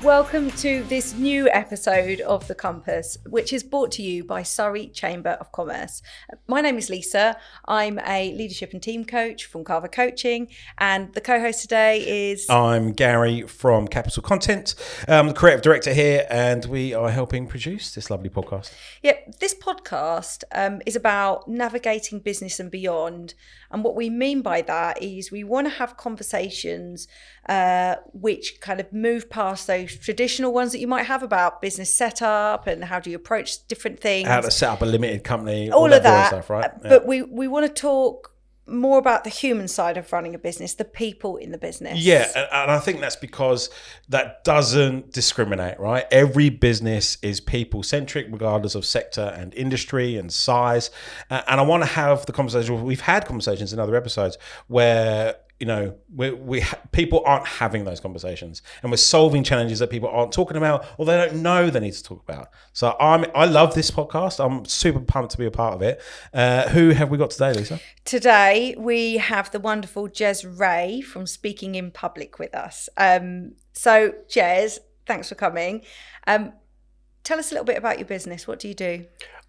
Welcome to this new episode of The Compass, which is brought to you by Surrey Chamber of Commerce. My name is Lisa. I'm a leadership and team coach from Carver Coaching, and the co-host today is... I'm Gary from Capital Content. I'm the creative director here, and we are helping produce this lovely podcast. Yeah, this podcast is about navigating business and beyond. And what we mean by that is we want to have conversations which kind of move past those traditional ones that you might have about business setup and how do you approach different things. How to set up a limited company, all of that stuff, right? But we want to talk more about the human side of running a business, the people in the business. Yeah, and I think that's because that doesn't discriminate, right? Every business is people-centric, regardless of sector and industry and size. And I want to have the conversation. We've had conversations in other episodes where, you know, people aren't having those conversations, and we're solving challenges that people aren't talking about or they don't know they need to talk about. So I love this podcast. I'm super pumped to be a part of it. Who have we got today, Lisa? Today we have the wonderful Jez Ray from Speaking in Public with us. So Jez, thanks for coming. Tell us a little bit about your business. What do you do?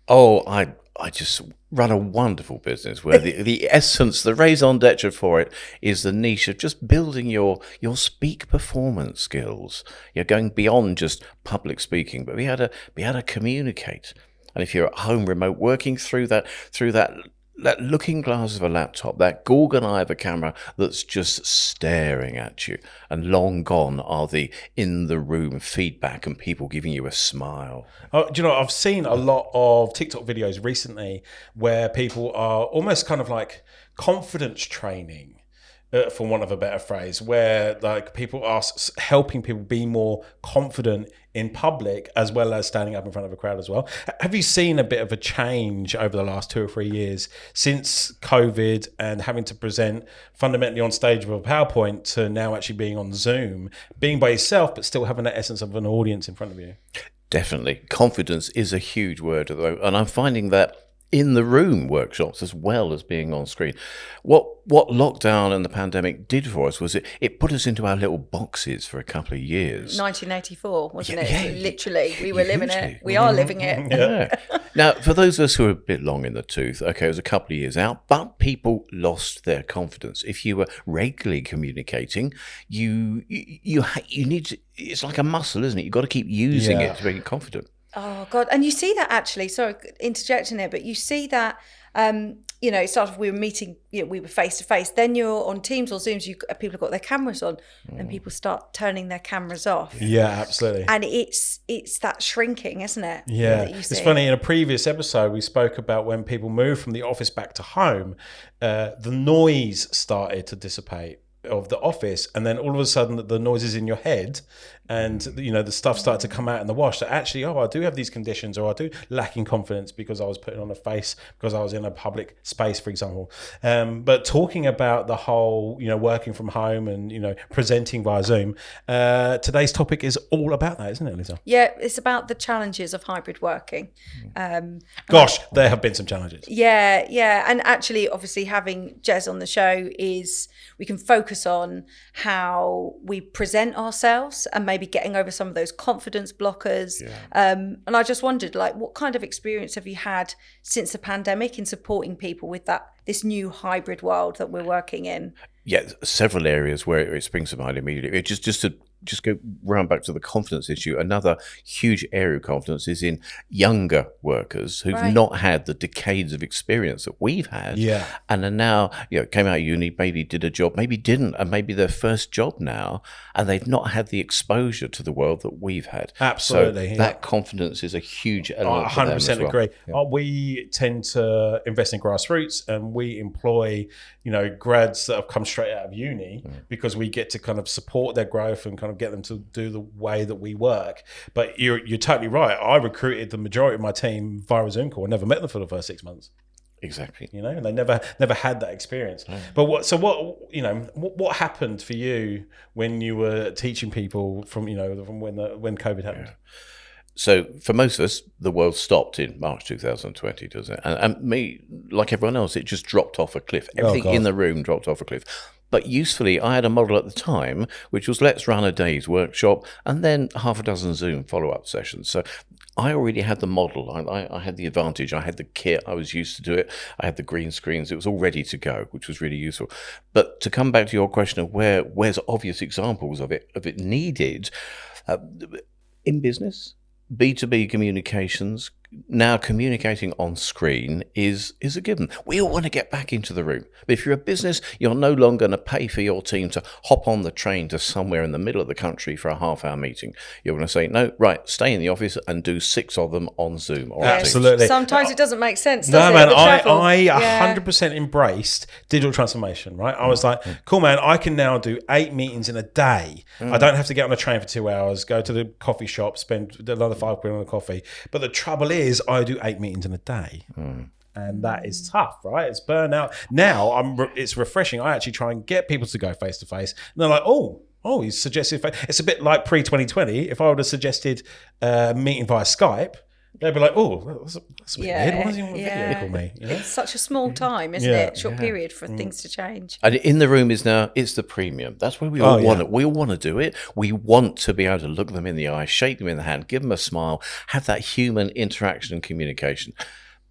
Oh, I just run a wonderful business where the essence, the raison d'etre for it is the niche of just building your speak performance skills. You're going beyond just public speaking, but be able to communicate. And if you're at home remote working through that looking glass of a laptop, that gorgon eye of a camera that's just staring at you, and long gone are the in-the-room feedback and people giving you a smile. Oh, do you know, I've seen a lot of TikTok videos recently where people are almost kind of like confidence training, for want of a better phrase, where like people are helping people be more confident in public as well as standing up in front of a crowd as well. Have you seen a bit of a change over the last 2 or 3 years since COVID and having to present fundamentally on stage with a PowerPoint to now actually being on Zoom, being by yourself but still having that essence of an audience in front of you? Definitely. Confidence is a huge word, though, and I'm finding that in the room workshops as well as being on screen. What lockdown and the pandemic did for us was it put us into our little boxes for a couple of years. 1984, wasn't it? Yeah, literally, we were living it. We are living it. Yeah. Now, for those of us who are a bit long in the tooth, okay, it was a couple of years out, but people lost their confidence. If you were regularly communicating, you need to, it's like a muscle, isn't it? You've got to keep using it to make it confident. Oh God! And you see that actually. Sorry, interjecting there, but you see that. It started. We were meeting. We were face to face. Then you're on Teams or Zooms. People have got their cameras on, and people start turning their cameras off. Yeah, absolutely. And it's that shrinking, isn't it? Yeah, it's funny. In a previous episode, we spoke about when people moved from the office back to home, the noise started to dissipate of the office, and then all of a sudden the noise is in your head, and the stuff started to come out in the wash that actually, I do have these conditions, or I do lack in confidence because I was putting on a face because I was in a public space, for example. But talking about the whole working from home and presenting via Zoom, today's topic is all about that, isn't it, Lisa? Yeah, it's about the challenges of hybrid working. Gosh, there have been some challenges. Yeah, and actually obviously having Jez on the show is we can focus on how we present ourselves and maybe getting over some of those confidence blockers. And I just wondered, what kind of experience have you had since the pandemic in supporting people with this new hybrid world that we're working in? Yeah, several areas where it springs to mind immediately. Just go round back to the confidence issue. Another huge area of confidence is in younger workers who've not had the decades of experience that we've had, and are now came out of uni, maybe did a job, maybe didn't, and maybe their first job now, and they've not had the exposure to the world that we've had. Absolutely, so that confidence is a huge element. 100% agree. We tend to invest in grassroots, and we employ grads that have come straight out of uni because we get to kind of support their growth and kind of get them to do the way that we work. But you're totally right. I recruited the majority of my team via a Zoom call. I never met them for the first 6 months. Exactly. And they never had that experience. But what happened for you when you were teaching people from when COVID happened? Yeah. So for most of us, the world stopped in March 2020, doesn't it? And me, like everyone else, it just dropped off a cliff. Everything in the room dropped off a cliff. But usefully, I had a model at the time, which was let's run a day's workshop and then half a dozen Zoom follow-up sessions. So I already had the model. I had the advantage. I had the kit. I was used to do it. I had the green screens. It was all ready to go, which was really useful. But to come back to your question of where's obvious examples of it needed, in business, B2B communications, now communicating on screen is a given. We all want to get back into the room. But if you're a business, you're no longer going to pay for your team to hop on the train to somewhere in the middle of the country for a half-hour meeting. You're going to say, no, right, stay in the office and do 6 of them on Zoom. Or Absolutely. Sometimes it doesn't make sense, does No, it? man, The travel. I 100% embraced digital transformation, right? I was like, cool, man, I can now do 8 meetings in a day. I don't have to get on a train for 2 hours, go to the coffee shop, spend another £5 on a coffee. But the trouble is, I do 8 meetings in a day. And that is tough, right? It's burnout. Now it's refreshing. I actually try and get people to go face to face. And they're like, oh, he's suggested. It's a bit like pre-2020. If I would have suggested a meeting via Skype, they'd be like, oh, that's a bit weird. Why does he want to video call me? You know? It's such a small time, isn't it? Short period for things to change. And in the room is now, it's the premium. That's where we all want it. We all want to do it. We want to be able to look them in the eye, shake them in the hand, give them a smile, have that human interaction and communication.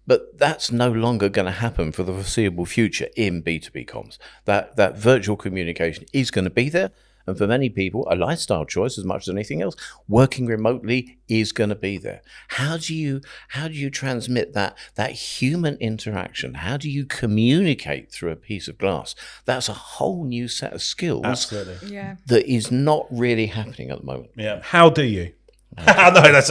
But that's no longer going to happen for the foreseeable future in B2B comms. That virtual communication is going to be there. And for many people, a lifestyle choice as much as anything else, working remotely is going to be there. How do you transmit that human interaction? How do you communicate through a piece of glass? That's a whole new set of skills. Absolutely. That is not really happening at the moment. Yeah. How do you? No, that's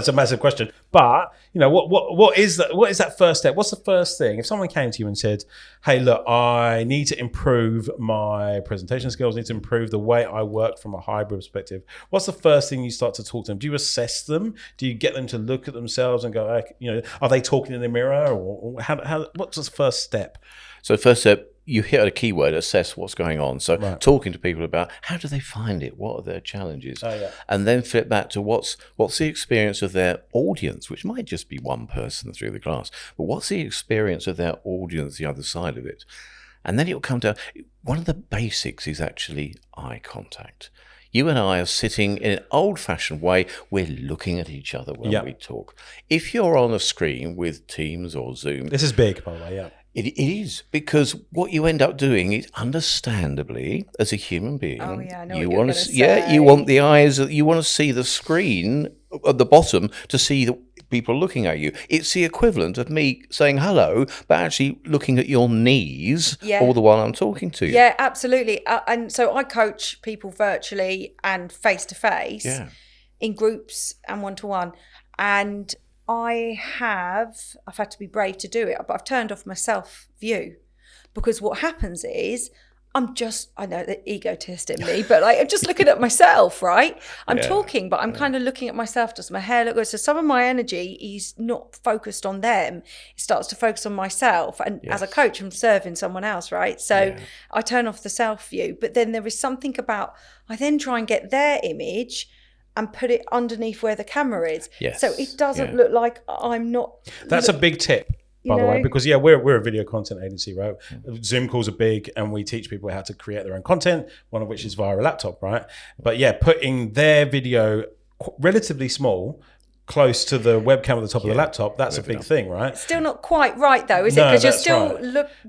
a massive question. But you know, what is that? What is that first step? What's the first thing? If someone came to you and said, "Hey, look, I need to improve my presentation skills. I need to improve the way I work from a hybrid perspective." What's the first thing you start to talk to them? Do you assess them? Do you get them to look at themselves and go, you know, are they talking in the mirror, or how? What's the first step? So first step, you hit a keyword, assess what's going on. So talking to people about how do they find it? What are their challenges? And then flip back to what's the experience of their audience, which might just be one person through the class, but what's the experience of their audience, the other side of it? And then it will come down, one of the basics is actually eye contact. You and I are sitting in an old-fashioned way. We're looking at each other when we talk. If you're on a screen with Teams or Zoom... This is big, by the way, It is, because what you end up doing is, understandably, as a human being, you want to, you want the eyes, you want to see the screen at the bottom to see the people looking at you. It's the equivalent of me saying hello, but actually looking at your knees all the while I'm talking to you. Yeah, absolutely. And so I coach people virtually and face to face in groups and one-to-one. And I've had to be brave to do it, but I've turned off my self view, because what happens is I know the egotist in me, but I'm just looking at myself, right? I'm talking, but I'm kind of looking at myself. Does my hair look good? So some of my energy is not focused on them. It starts to focus on myself. And as a coach, I'm serving someone else, right? So I turn off the self view, but then there is something about, I then try and get their image and put it underneath where the camera is. Yes. So it doesn't look like I'm not... That's a big tip, by the way, because we're a video content agency, right? Zoom calls are big, and we teach people how to create their own content, one of which is via a laptop, right? But putting their video relatively small close to the webcam at the top of the laptop, that's a big thing, right? Still not quite right though, is it? Because you're still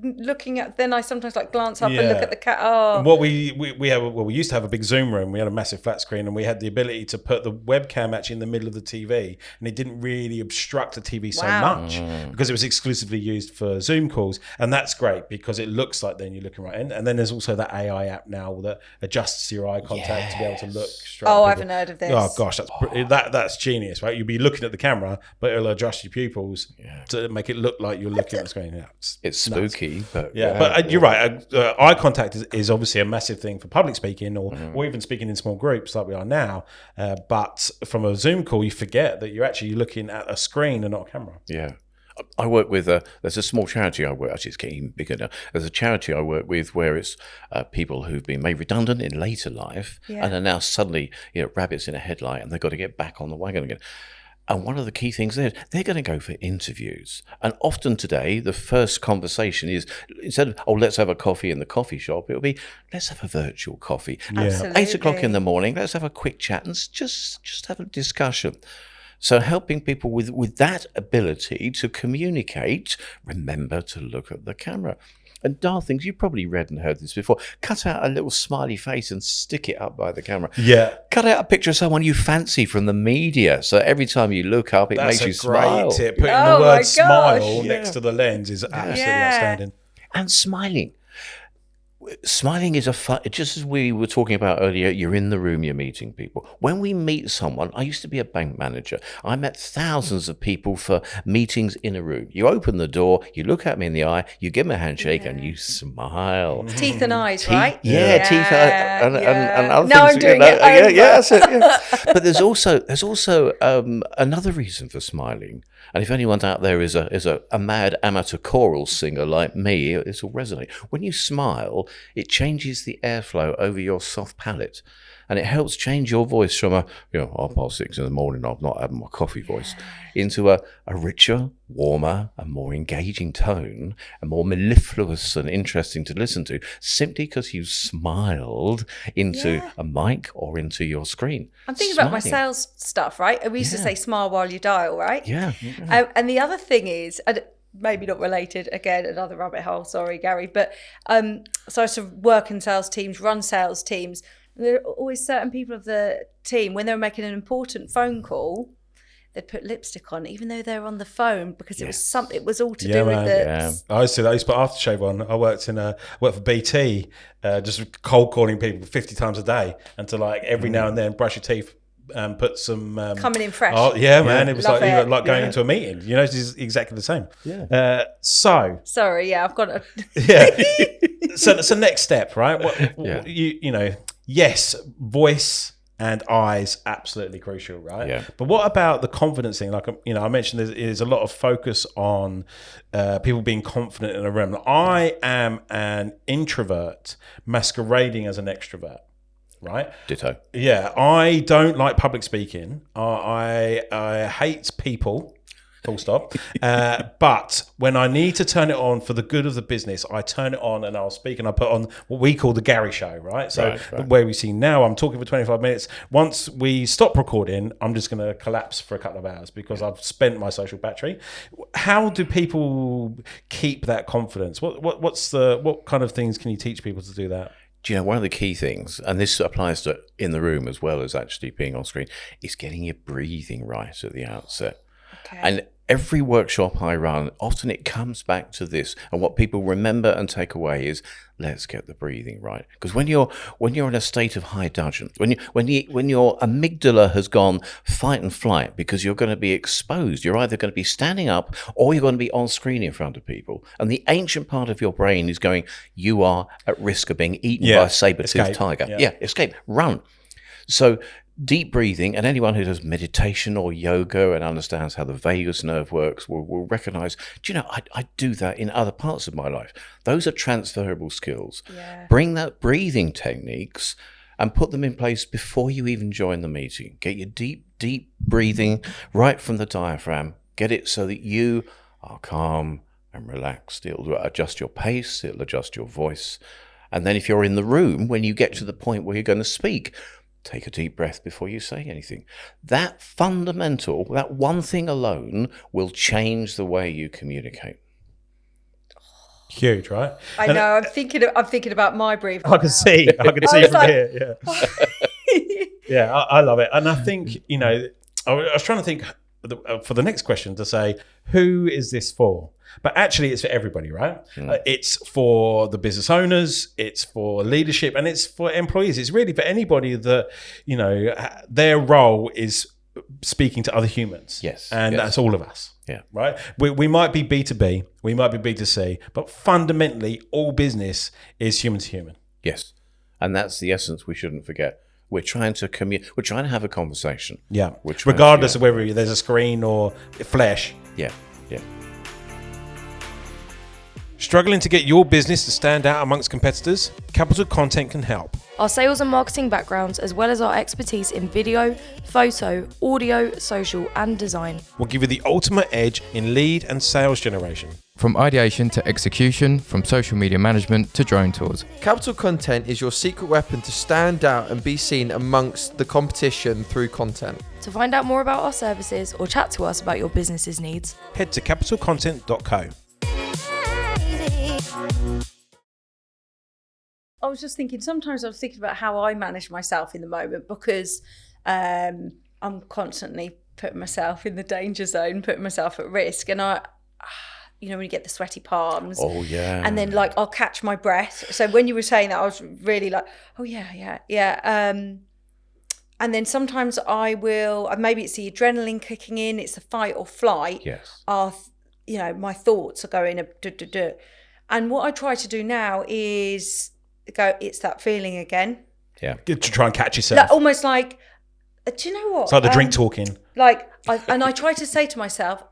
looking at, then I sometimes glance up and look at the cat. Oh. What we used to have a big Zoom room. We had a massive flat screen, and we had the ability to put the webcam actually in the middle of the TV, and it didn't really obstruct the TV so much because it was exclusively used for Zoom calls. And that's great because it looks like then you're looking right in. And then there's also that AI app now that adjusts your eye contact to be able to look straight. Oh, I haven't heard of this. Oh gosh, that's genius, right? You'll be looking at the camera, but it'll adjust your pupils to make it look like you're looking at the screen. It's spooky, but but you're right. Eye contact is obviously a massive thing for public speaking or even speaking in small groups like we are now. But from a Zoom call, you forget that you're actually looking at a screen and not a camera. Yeah. I work with there's a small charity I work. Actually, it's getting even bigger now. There's a charity I work with where it's people who've been made redundant in later life and are now suddenly rabbits in a headlight, and they've got to get back on the wagon again. And one of the key things there, they're going to go for interviews. And often today, the first conversation is, instead of, let's have a coffee in the coffee shop, it'll be, let's have a virtual coffee. Absolutely. 8 o'clock in the morning, let's have a quick chat and just have a discussion. So helping people with that ability to communicate, remember to look at the camera. And daft things, you've probably read and heard this before. Cut out a little smiley face and stick it up by the camera. Yeah. Cut out a picture of someone you fancy from the media. So every time you look up, it makes you smile. That's a great tip. Putting the word smile next to the lens is absolutely outstanding. And smiling. Smiling is just as we were talking about earlier, you're in the room, you're meeting people. When we meet someone, I used to be a bank manager. I met thousands of people for meetings in a room. You open the door, you look at me in the eye, you give me a handshake and you smile. Teeth and eyes, right? Yeah, teeth and other now things. I'm doing it over. Yeah, that's it. Yeah. But there's also another reason for smiling. And if anyone out there is a mad amateur choral singer like me, this will resonate. When you smile, it changes the airflow over your soft palate, and it helps change your voice from a 6:30 in the morning, I've not had my coffee voice, into a richer, warmer, and more engaging tone, and more mellifluous and interesting to listen to, simply because you smiled into a mic or into your screen. I'm thinking about my sales stuff, right? We used to say smile while you dial, right? Yeah. And the other thing is, and maybe not related, again, another rabbit hole, sorry, Gary, but so I sort of work in sales teams, run sales teams. There are always certain people of the team, when they were making an important phone call, they'd put lipstick on, even though they're on the phone, because it was all to do with the... Yeah. I used to put aftershave on. I worked for BT, just cold calling people 50 times a day, and to every now and then brush your teeth and put some... coming in fresh. Oh, yeah, man. It was Love like going into a meeting. It's exactly the same. Yeah. Sorry, I've got a... Yeah. So next step, right? Yes, voice and eyes, absolutely crucial, right? Yeah. But what about the confidence thing? I mentioned there's a lot of focus on people being confident in a room. I am an introvert masquerading as an extrovert. Right? Ditto. Yeah, I don't like public speaking. I hate people, full stop. But when I need to turn it on for the good of the business, I turn it on and I'll speak, and I put on what we call the Gary Show, right? So where we see now, I'm talking for 25 minutes. Once we stop recording, I'm just going to collapse for a couple of hours because I've spent my social battery. How do people keep that confidence? What kind of things can you teach people to do that? Do you know, one of the key things, and this applies to in the room as well as actually being on screen, is getting your breathing right at the outset. Okay. And every workshop I run, often it comes back to this. And what people remember and take away is, let's get the breathing right. Because when you're in a state of high dudgeon, when your amygdala has gone fight and flight because you're going to be exposed, you're either going to be standing up or you're going to be on screen in front of people. And the ancient part of your brain is going, you are at risk of being eaten by a saber-toothed tiger. Yeah, escape, run. So deep breathing, and anyone who does meditation or yoga and understands how the vagus nerve works will recognize, I do that in other parts of my life. Those are transferable skills. Yeah. Bring that breathing techniques and put them in place before you even join the meeting. Get your deep breathing right from the diaphragm. Get it so that you are calm and relaxed. It'll adjust your pace. It'll adjust your voice. And then if you're in the room, when you get to the point where you're going to speak, take a deep breath before you say anything. That one thing alone will change the way you communicate. Huge, right? I know. I'm thinking about my breathing. I can see from here. Yeah, yeah. I love it, and I think I was trying to think for the next question to say, who is this for? But actually, it's for everybody, right? It's for the business owners, it's for leadership, and it's for employees. It's really for anybody that, their role is speaking to other humans. Yes. And that's all of us. Yeah. Right? We might be B2B, we might be B2C, but fundamentally, all business is human to human. Yes. And that's the essence we shouldn't forget. We're trying to we're trying to have a conversation. Yeah. Regardless of whether there's a screen or flesh. Yeah. Yeah. Struggling to get your business to stand out amongst competitors? Capital Content can help. Our sales and marketing backgrounds, as well as our expertise in video, photo, audio, social, and design, will give you the ultimate edge in lead and sales generation. From ideation to execution, from social media management to drone tours. Capital Content is your secret weapon to stand out and be seen amongst the competition through content. To find out more about our services or chat to us about your business's needs, head to capitalcontent.co. I was just thinking, sometimes I was thinking about how I manage myself in the moment, because I'm constantly putting myself in the danger zone, putting myself at risk. And when you get the sweaty palms. Oh, yeah. And then I'll catch my breath. So when you were saying that, I was really like, oh yeah. And then sometimes I will, maybe it's the adrenaline kicking in, it's the fight or flight. Yes. My thoughts are going, and what I try to do now is go, it's that feeling again. Yeah. Good to try and catch yourself. Almost like, do you know what? It's like the drink talking. I try to say to myself,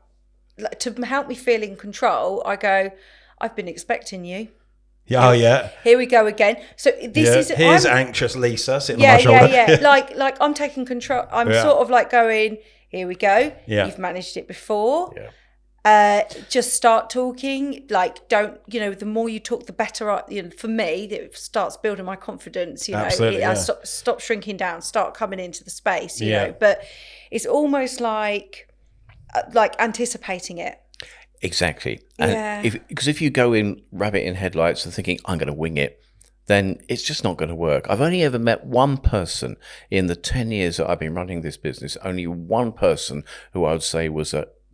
to help me feel in control, I go, I've been expecting you. Yeah, oh yeah. Here we go again. So here's anxious Lisa sitting on my shoulder. Yeah. like I'm taking control. I'm sort of like going, here we go. Yeah. You've managed it before. Yeah. Just start talking. The more you talk, the better. For me, it starts building my confidence. Absolutely, I stop shrinking down, start coming into the space. You know, but it's almost like anticipating it. Exactly. And because if you go in rabbit in headlights and thinking, I'm going to wing it, then it's just not going to work. I've only ever met one person in the 10 years that I've been running this business, only one person who I would say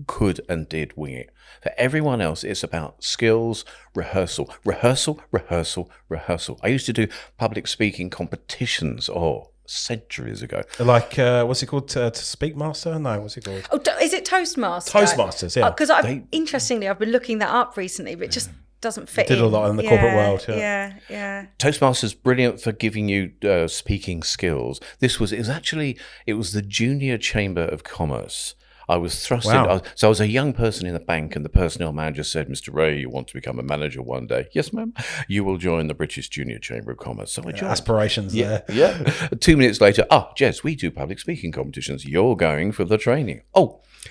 could and did wing it. For everyone else, it's about skills, rehearsal. I used to do public speaking competitions, centuries ago. Like, what's it called? To Speak Master? No, what's it called? Oh, is it Toastmasters? Toastmasters, yeah. Because interestingly, I've been looking that up recently, but it just doesn't fit in. Did all that in the corporate world, yeah. Toastmasters, brilliant for giving you speaking skills. It was the Junior Chamber of Commerce. I was thrust in. So I was a young person in the bank, and the personnel manager said, Mr. Ray, you want to become a manager one day? Yes, ma'am. You will join the British Junior Chamber of Commerce. So I joined. Aspirations there. Yeah. 2 minutes later, Jess, we do public speaking competitions. You're going for the training.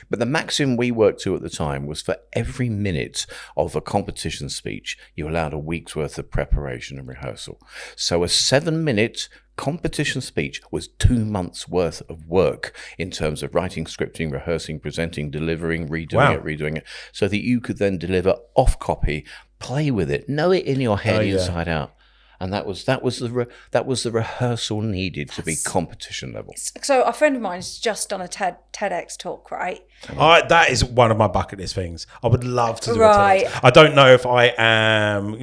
But the maxim we worked to at the time was for every minute of a competition speech, you allowed a week's worth of preparation and rehearsal. So a 7-minute competition speech was 2 months worth of work in terms of writing, scripting, rehearsing, presenting, delivering, redoing it, so that you could then deliver off copy, play with it, know it in your head inside out. And that was the rehearsal needed to be competition level. So a friend of mine has just done a TEDx talk, right? That is one of my bucket list things. I would love to do a TEDx. I don't know if I am,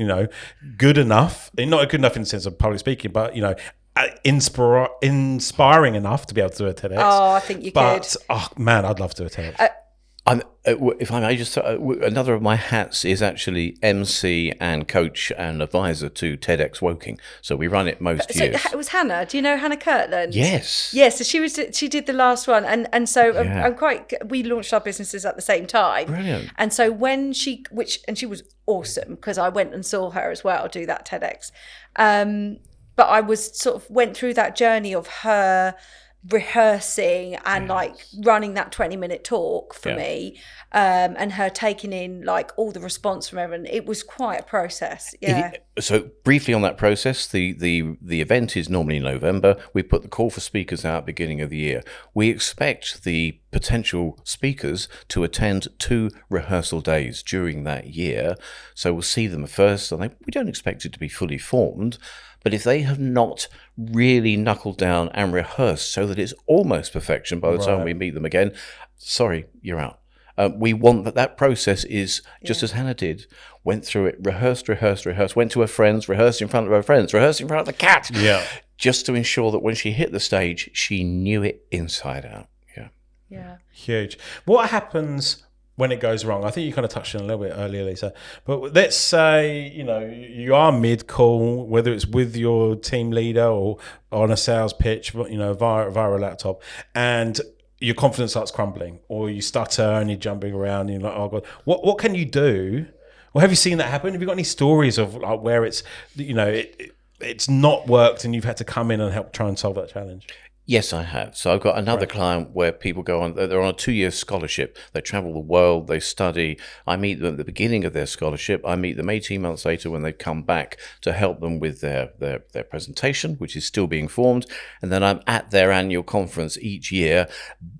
good enough. Not good enough in the sense of public speaking, but inspiring enough to be able to do a TEDx. I think you could. But man, I'd love to do a TEDx. If I may just, another of my hats is actually MC and coach and advisor to TEDx Woking. So we run it most years. So it was Hannah. Do you know Hannah Kirtland? Yes. Yes. So she did the last one, and so we launched our businesses at the same time. Brilliant. And so when she was awesome, because I went and saw her as well do that TEDx. But I went through that journey of her rehearsing and running that 20-minute talk for me, and her taking in all the response from everyone. It was quite a process. So briefly on that process, the event is normally in November. We put the call for speakers out beginning of the year. We expect the potential speakers to attend 2 rehearsal days during that year. So we'll see them first, and we don't expect it to be fully formed. But if they have not really knuckled down and rehearsed so that it's almost perfection by the time we meet them again, sorry, you're out. We want that process is just as Hannah did. Went through it, rehearsed, went to her friends, rehearsed in front of her friends, rehearsed in front of the cat. Yeah. Just to ensure that when she hit the stage, she knew it inside out. Yeah. Huge. What happens when it goes wrong? I think you kind of touched on it a little bit earlier, Lisa. But let's say, you are mid-call, whether it's with your team leader or on a sales pitch, via a laptop, and your confidence starts crumbling, or you stutter and you're jumping around, and you're like, oh God. What can you do Well, have you seen that happen? Have you got any stories of like where it's, it's not worked and you've had to come in and help try and solve that challenge? Yes, I have. So I've got another client where people go on, they're on a 2-year scholarship. They travel the world, they study. I meet them at the beginning of their scholarship. I meet them 18 months later when they come back to help them with their presentation, which is still being formed. And then I'm at their annual conference each year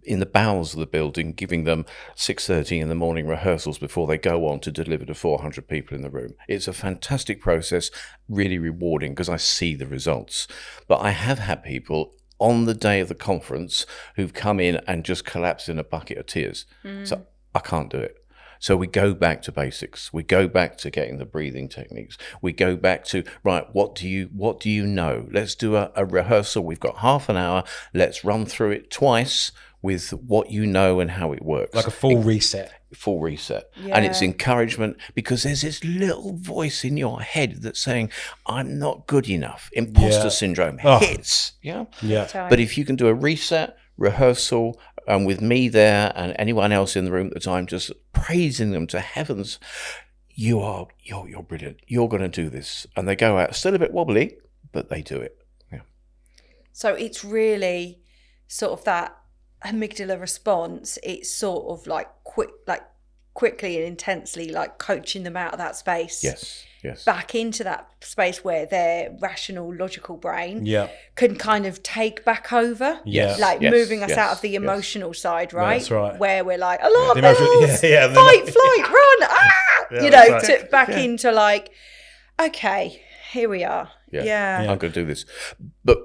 in the bowels of the building, giving them 6:30 in the morning rehearsals before they go on to deliver to 400 people in the room. It's a fantastic process, really rewarding because I see the results. But I have had people on the day of the conference who've come in and just collapsed in a bucket of tears. So I can't do it. So we go back to basics. We go back to getting the breathing techniques. We go back to, right, what do you know? Let's do a rehearsal. We've got half an hour. Let's run through it twice with what you know and how it works. Like a full reset. Full reset. Yeah. And it's encouragement, because there's this little voice in your head that's saying, I'm not good enough. Imposter syndrome hits. Yeah. But if you can do a reset, rehearsal, and with me there and anyone else in the room at the time, just praising them to heavens, you're brilliant. You're going to do this. And they go out still a bit wobbly, but they do it. Yeah. So it's really sort of that amygdala response. It's sort of like quickly and intensely like coaching them out of that space. Yes. Back into that space where their rational, logical brain can kind of take back over. Moving us out of the emotional side, right? That's right. Where we're like, alarm bells, fight, flight, run, back into like, okay, here we are. Yeah. I'm going to do this. But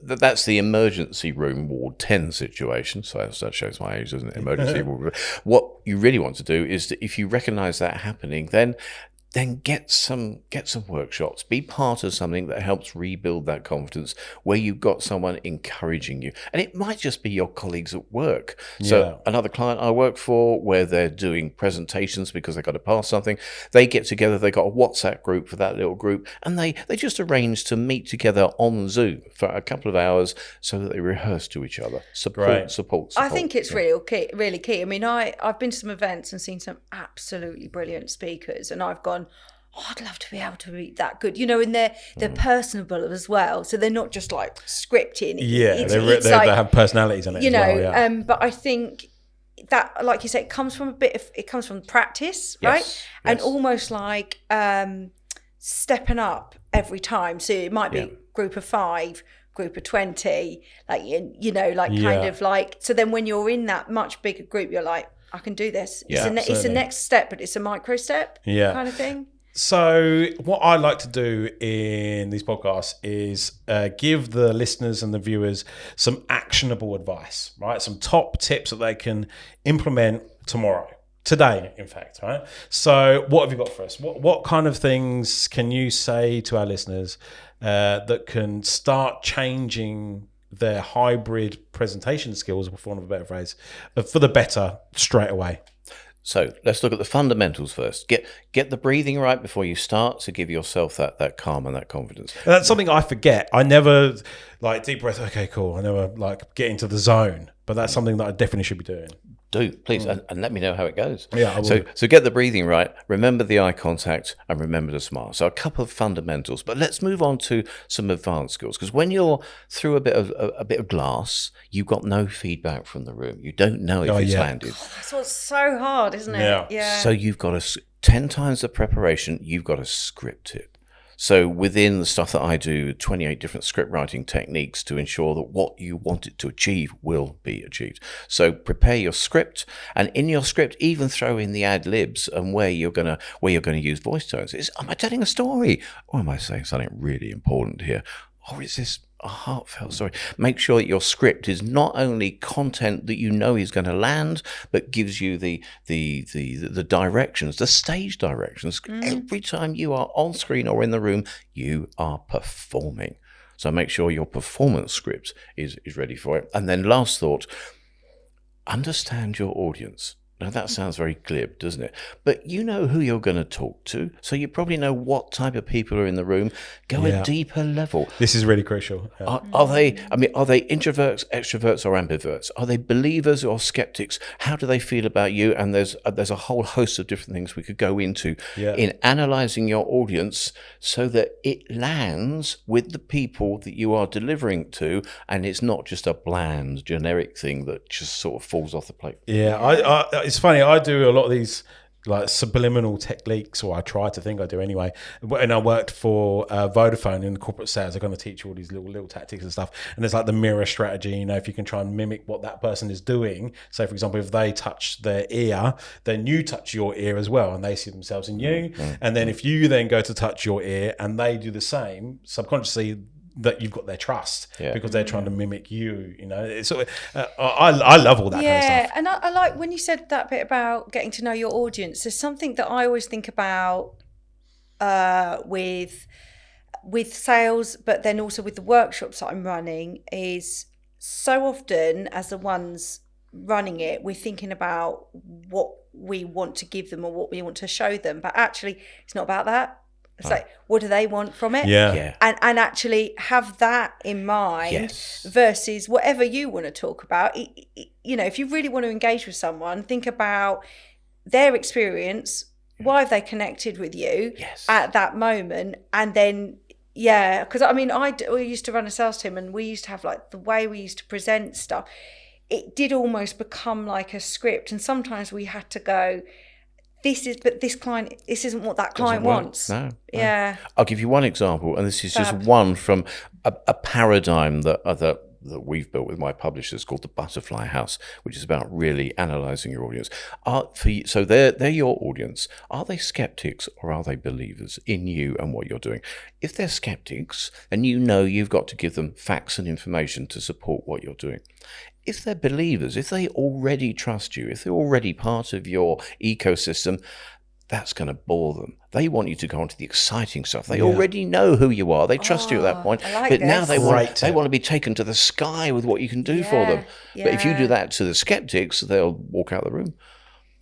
that's the emergency room ward 10 situation. So that shows my age, doesn't it? Emergency ward. What you really want to do is that if you recognise that happening, then get some workshops. Be part of something that helps rebuild that confidence, where you've got someone encouraging you. And it might just be your colleagues at work. So another client I work for, where they're doing presentations because they've got to pass something, they get together, they got a WhatsApp group for that little group, and they just arrange to meet together on Zoom for a couple of hours so that they rehearse to each other. Support. I think it's really key. I mean, I've been to some events and seen some absolutely brilliant speakers, and I've gone, I'd love to be able to be that good, and they're personable as well. So they're not just like scripting. They have personalities in it, But I think that, like you said, it comes from practice, right? And almost like stepping up every time. So it might be group of 5, group of 20, kind of like. So then when you're in that much bigger group, you're like, I can do this. It's the next step, but it's a micro step kind of thing. So what I like to do in these podcasts is give the listeners and the viewers some actionable advice, right? Some top tips that they can implement today, in fact, right? So what have you got for us? What kind of things can you say to our listeners that can start changing their hybrid presentation skills, for want of a better phrase, for the better straight away? So let's look at the fundamentals first. Get the breathing right before you start to give yourself that calm and that confidence. And that's something I forget. I never deep breath. Okay, cool. I never get into the zone, but that's something that I definitely should be doing. Do please, and let me know how it goes. Yeah, I will. So get the breathing right. Remember the eye contact, and remember to smile. So a couple of fundamentals, but let's move on to some advanced skills. Because when you're through a bit of glass, you've got no feedback from the room. You don't know if it's landed. That's what's so hard, isn't it? Yeah. So you've got 10 times the preparation. You've got to script it. So within the stuff that I do, 28 different script writing techniques to ensure that what you want it to achieve will be achieved. So prepare your script, and in your script, even throw in the ad libs and where you're gonna use voice tones. Am I telling a story, or am I saying something really important here? Or is this a heartfelt story? Make sure that your script is not only content that you know is going to land, but gives you the directions, the stage directions. Every time you are on screen or in the room, you are performing. So make sure your performance script is ready for it. And then last thought, understand your audience. Now, that sounds very glib, doesn't it? But you know who you're going to talk to, so you probably know what type of people are in the room. Go a deeper level. This is really crucial. Yeah. Are they introverts, extroverts, or ambiverts? Are they believers or skeptics? How do they feel about you? And there's a whole host of different things we could go into in analysing your audience so that it lands with the people that you are delivering to, and it's not just a bland, generic thing that just sort of falls off the plate. Yeah, it's funny. I do a lot of these like subliminal techniques, or I try to think I do anyway. When I worked for Vodafone in corporate sales, they're going to teach you all these little tactics and stuff. And there's like the mirror strategy. You know, if you can try and mimic what that person is doing. So, for example, if they touch their ear, then you touch your ear as well, and they see themselves in you. And then if you then go to touch your ear and they do the same, subconsciously, that you've got their trust because they're trying to mimic you. You know, it's sort of, I love all that kind of stuff. Yeah, and I like when you said that bit about getting to know your audience. There's something that I always think about with sales, but then also with the workshops that I'm running, is so often as the ones running it, we're thinking about what we want to give them or what we want to show them, but actually it's not about that. It's like, what do they want from it? Yeah. And actually have that in mind versus whatever you want to talk about. You know, if you really want to engage with someone, think about their experience. Why have they connected with you at that moment? And then, because I mean, we used to run a sales team, and we used to have like the way we used to present stuff. It did almost become like a script. And sometimes we had to go, this client, this isn't what that client wants. No. Yeah. I'll give you one example, and this is just one from a paradigm that we've built with my publishers called the Butterfly House, which is about really analysing your audience. So they're your audience. Are they skeptics or are they believers in you and what you're doing? If they're skeptics, then you know you've got to give them facts and information to support what you're doing. If they're believers, if they already trust you, if they're already part of your ecosystem, that's going to bore them. They want you to go on to the exciting stuff. They already know who you are. They trust you at that point. But now they want to be taken to the sky with what you can do for them. But if you do that to the skeptics, they'll walk out of the room.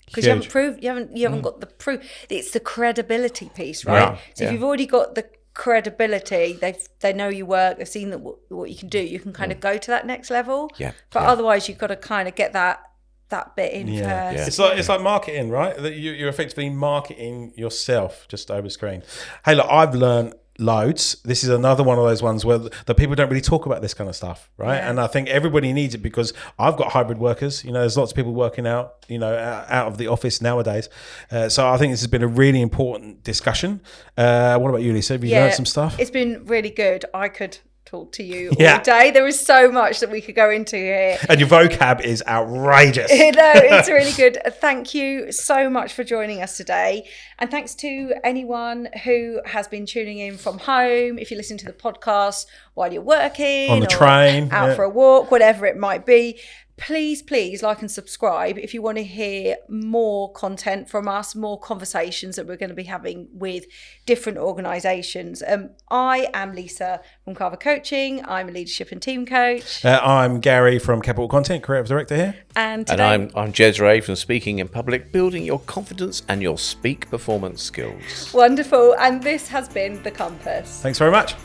Because you haven't proved, you haven't got the proof. It's the credibility piece, right? So if you've already got the credibility, they know your work, they've seen what you can do, you can kind of go to that next level. But otherwise you've got to kind of get that bit in first. It's like marketing, right? That you're effectively marketing yourself just over screen. Hey, look, I've learned loads. This is another one of those ones where the people don't really talk about this kind of stuff, right? And I think everybody needs it, because I've got hybrid workers. You know, there's lots of people working out of the office nowadays. So I think this has been a really important discussion. What about you, Lisa? Have you learned some stuff? It's been really good. I could talk to you all day. There is so much that we could go into here. And your vocab is outrageous. No, it's really good. Thank you so much for joining us today. And thanks to anyone who has been tuning in from home. If you listen to the podcast while you're working, on the train, out for a walk, whatever it might be, please like and subscribe if you want to hear more content from us, more conversations that we're going to be having with different organisations. I am Lisa from Carver Coaching. I'm a leadership and team coach. I'm Gary from Capital Content, creative director here. And today, I'm Jez Ray from Speaking in Public, building your confidence and your speak performance skills. Wonderful. And this has been The Compass. Thanks very much.